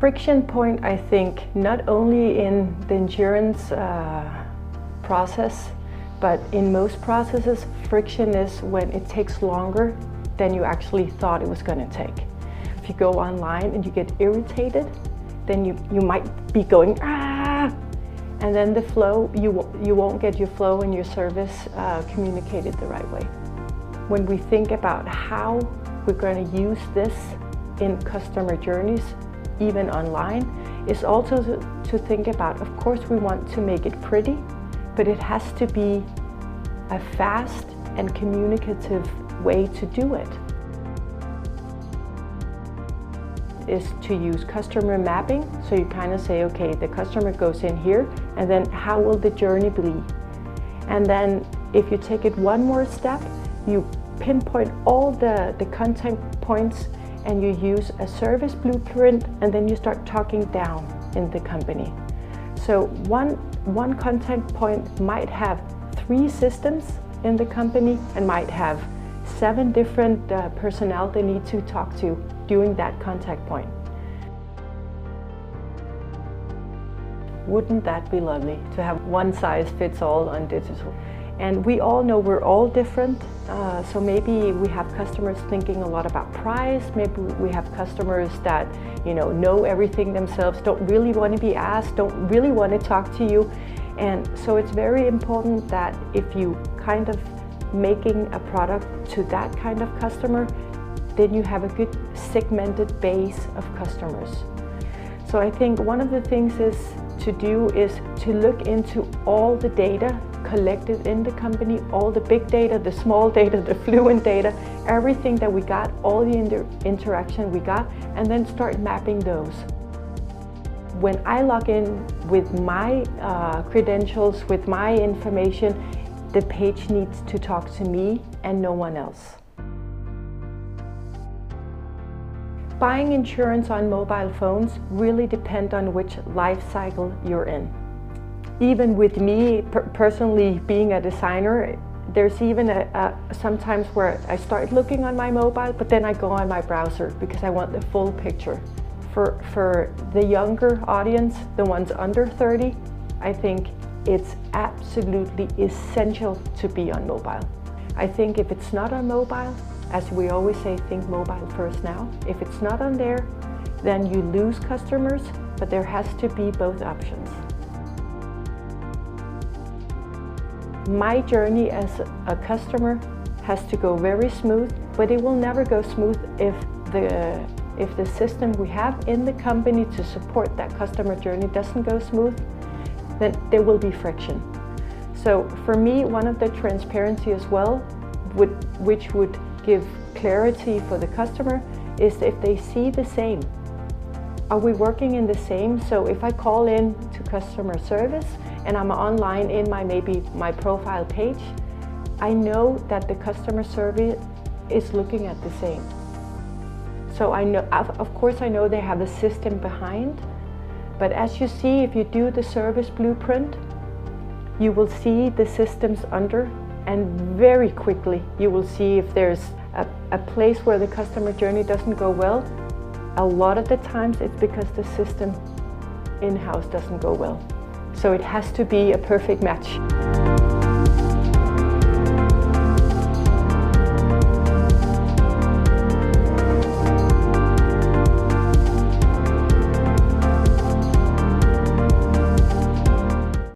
friction point, I think, not only in the insurance process, but in most processes, friction is when it takes longer than you actually thought it was going to take. If you go online and you get irritated, then you might be going, ah! And then the flow, you won't get your flow and your service communicated the right way. When we think about how we're going to use this in customer journeys, even online, is also to think about, of course we want to make it pretty, but it has to be a fast and communicative way to do it. Is to use customer mapping, so you kind of say, okay, the customer goes in here, and then how will the journey be? And then if you take it one more step, you pinpoint all the contact points and you use a service blueprint, and then you start talking down in the company. So one contact point might have 3 systems in the company and might have 7 different personnel they need to talk to during that contact point. Wouldn't that be lovely to have one size fits all on digital? And we all know we're all different, so maybe we have customers thinking a lot about price, maybe we have customers that know everything themselves, don't really want to be asked, don't really want to talk to you. And so it's very important that if you kind of making a product to that kind of customer, then you have a good segmented base of customers. So I think one of the things is to look into all the data collected in the company, all the big data, the small data, the fluent data, everything that we got, all the interaction we got, and then start mapping those. When I log in with my credentials, with my information, the page needs to talk to me and no one else. Buying insurance on mobile phones really depends on which life cycle you're in. Even with me personally being a designer, there's even sometimes where I start looking on my mobile, but then I go on my browser because I want the full picture. For the younger audience, the ones under 30, I think it's absolutely essential to be on mobile. I think if it's not on mobile, as we always say, think mobile first now. If it's not on there, then you lose customers, but there has to be both options. My journey as a customer has to go very smooth, but it will never go smooth if the system we have in the company to support that customer journey doesn't go smooth, then there will be friction. So for me, one of the transparency as well, which would give clarity for the customer, is if they see the same. Are we working in the same? So if I call in to customer service and I'm online in maybe my profile page, I know that the customer service is looking at the same. So I know, of course I know they have a system behind, but as you see, if you do the service blueprint, you will see the systems under, and very quickly you will see if there's a place where the customer journey doesn't go well. A lot of the times it's because the system in-house doesn't go well. So it has to be a perfect match.